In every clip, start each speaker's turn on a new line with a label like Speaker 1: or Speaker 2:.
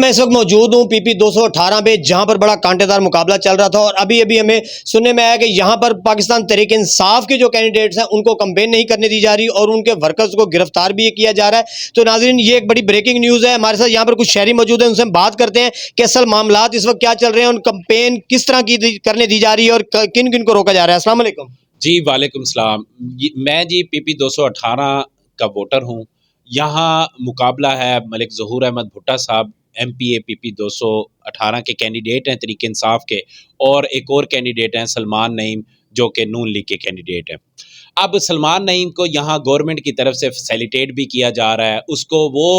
Speaker 1: میں اس وقت موجود ہوں پی پی 218 پہ، جہاں پر بڑا کانٹے دار مقابلہ چل رہا تھا، اور ابھی ہمیں سننے میں آیا کہ یہاں پر پاکستان تحریک انصاف کے جو کینڈیڈیٹس ہیں ان کو کمپین نہیں کرنے دی جا رہی اور ان کے ورکرز کو گرفتار بھی کیا جا رہا ہے۔ تو ناظرین، یہ ایک بڑی بریکنگ نیوز ہے۔ ہمارے ساتھ یہاں پر کچھ شہری موجود ہیں، ان سے ہم بات کرتے ہیں کہ اصل معاملات اس وقت کیا چل رہے ہیں، ان کمپین کس طرح کی کرنے دی جا رہی ہے اور کن کن کو روکا جا رہا ہے۔ السلام علیکم۔
Speaker 2: جی وعلیکم السلام۔ میں جی پی پی 218 کا ووٹر ہوں۔ یہاں مقابلہ ہے ملک ظہور احمد بھٹا صاحب ایم پی اے پی پی 218 کے کینڈیڈیٹ ہیں تحریک انصاف کے، اور ایک اور کینڈیڈیٹ ہیں سلمان نعیم جو کہ نون لیگ کے کینڈیڈیٹ ہیں۔ اب سلمان نعیم کو یہاں گورنمنٹ کی طرف سے فیسیلیٹیٹ بھی کیا جا رہا ہے، اس کو وہ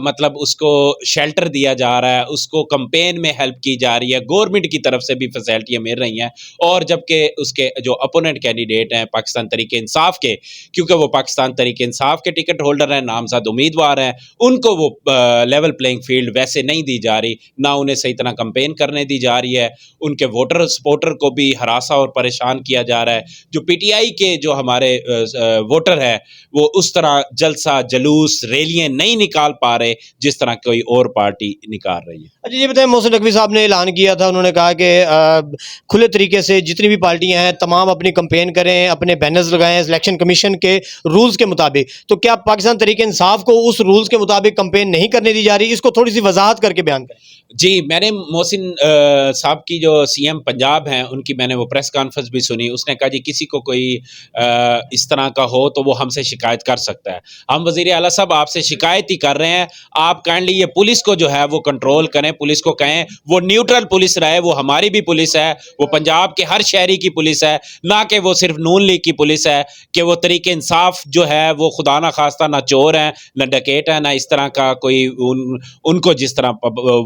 Speaker 2: مطلب اس کو شیلٹر دیا جا رہا ہے، اس کو کمپین میں ہیلپ کی جا رہی ہے، گورنمنٹ کی طرف سے بھی فیسلٹیاں مل رہی ہیں۔ اور جبکہ اس کے جو اپوننٹ کینڈیڈیٹ ہیں پاکستان تحریک انصاف کے، کیونکہ وہ پاکستان تحریک انصاف کے ٹکٹ ہولڈر ہیں، نامزد امیدوار ہیں، ان کو وہ لیول پلینگ فیلڈ ویسے نہیں دی جا رہی، نہ انہیں صحیح طرح کمپین کرنے دی جا رہی ہے۔ ان کے ووٹر سپورٹر کو بھی ہراساں اور پریشان کیا جا رہا ہے۔ جو پی ٹی آئی کے جو ہمارے ووٹر ہے وہ اس طرح جلسہ جلوس ریلیاں نہیں نکال پا رہے جس طرح کوئی اور پارٹی نکال رہی ہے۔
Speaker 1: اچھا یہ بتائیں، محسن نقوی صاحب نے اعلان کیا تھا، انہوں نے کہا کہ کھلے طریقے سے جتنی بھی پارٹیاں ہیں تمام اپنی کمپین کریں، اپنے بینرز لگائیں الیکشن کمیشن کے رولز کے مطابق۔ تو کیا پاکستان تحریک انصاف کو اس رولز کے مطابق کمپین نہیں کرنے دی جا رہی؟ اس کو تھوڑی سی وضاحت کر کے بیان کریں۔
Speaker 2: جی میں نے محسن صاحب کی جو سی ایم پنجاب ہیں ان کی میں نے وہ پریس کانفرنس بھی سنی۔ اس نے کہا جی کسی کو کوئی اس طرح کا ہو تو وہ ہم سے شکایت کر سکتا ہے۔ ہم وزیر اعلیٰ صاحب آپ سے شکایت ہی کر رہے ہیں، آپ کائنڈلی یہ پولیس کو جو ہے وہ کنٹرول کریں، پولیس کو کہیں وہ نیوٹرل پولیس رہے، وہ ہماری بھی پولیس ہے، وہ پنجاب کے ہر شہری کی پولیس ہے، نہ کہ وہ صرف نون لیگ کی پولیس ہے، کہ وہ تحریک انصاف جو ہے وہ خدا نہ خواستہ نہ چور ہیں نہ ڈکیٹ ہیں، نہ اس طرح کا کوئی ان کو جس طرح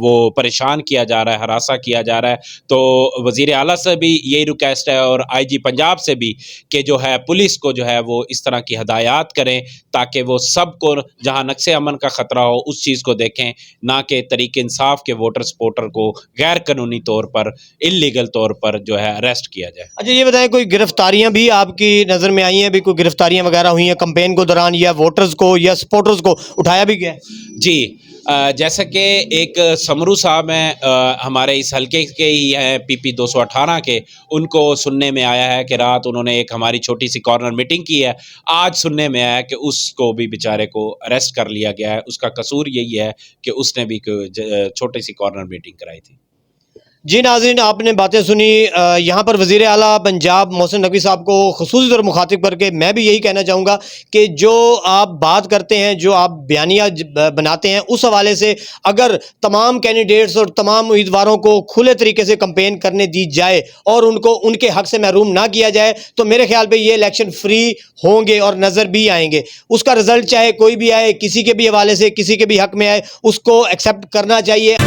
Speaker 2: وہ پریشان کیا جا رہا ہے، ہراساں کیا جا رہا ہے۔ تو وزیر اعلیٰ سے بھی یہی ریکویسٹ ہے اور آئی جی پنجاب سے بھی کہ جو ہے پولیس کو جو ہے وہ اس طرح کی ہدایات کریں تاکہ وہ سب کو جہاں نقص امن کا خطرہ ہو اس چیز کو دیکھیں، نہ کہ تحریک انصاف کے ووٹر سپورٹر کو غیر قانونی طور پر انلیگل طور پر جو ہے اریسٹ کیا جائے۔
Speaker 1: اچھا یہ بتائیں، کوئی گرفتاریاں بھی آپ کی نظر میں آئی ہیں؟ بھی کوئی گرفتاریاں وغیرہ ہوئی ہیں کمپین کو دوران، یا ووٹرز کو یا سپورٹرز کو اٹھایا بھی گیا؟
Speaker 2: جی جیسا کہ ایک سمرو صاحب ہیں ہمارے اس حلقے کے ہی ہیں پی پی 218 کے، ان کو سننے میں آیا ہے کہ رات انہوں نے ایک ہماری چھوٹی سی کارنر میٹنگ کی ہے، آج سننے میں آیا کہ اس کو بھی بیچارے کو اریسٹ کر لیا گیا ہے۔ اس کا قصور یہی ہے کہ اس نے بھی چھوٹی سی کارنر میٹنگ کرائی تھی۔
Speaker 1: جی ناظرین، آپ نے باتیں سنی۔ یہاں پر وزیر اعلیٰ پنجاب محسن نقوی صاحب کو خصوصی طور مخاطب کر کے میں بھی یہی کہنا چاہوں گا کہ جو آپ بات کرتے ہیں، جو آپ بیانیہ بناتے ہیں، اس حوالے سے اگر تمام کینڈیڈیٹس اور تمام امیدواروں کو کھلے طریقے سے کمپین کرنے دی جائے اور ان کو ان کے حق سے محروم نہ کیا جائے تو میرے خیال پہ یہ الیکشن فری ہوں گے اور نظر بھی آئیں گے۔ اس کا رزلٹ چاہے کوئی بھی آئے، کسی کے بھی حوالے سے کسی کے بھی حق میں آئے، اس کو ایکسیپٹ کرنا چاہیے۔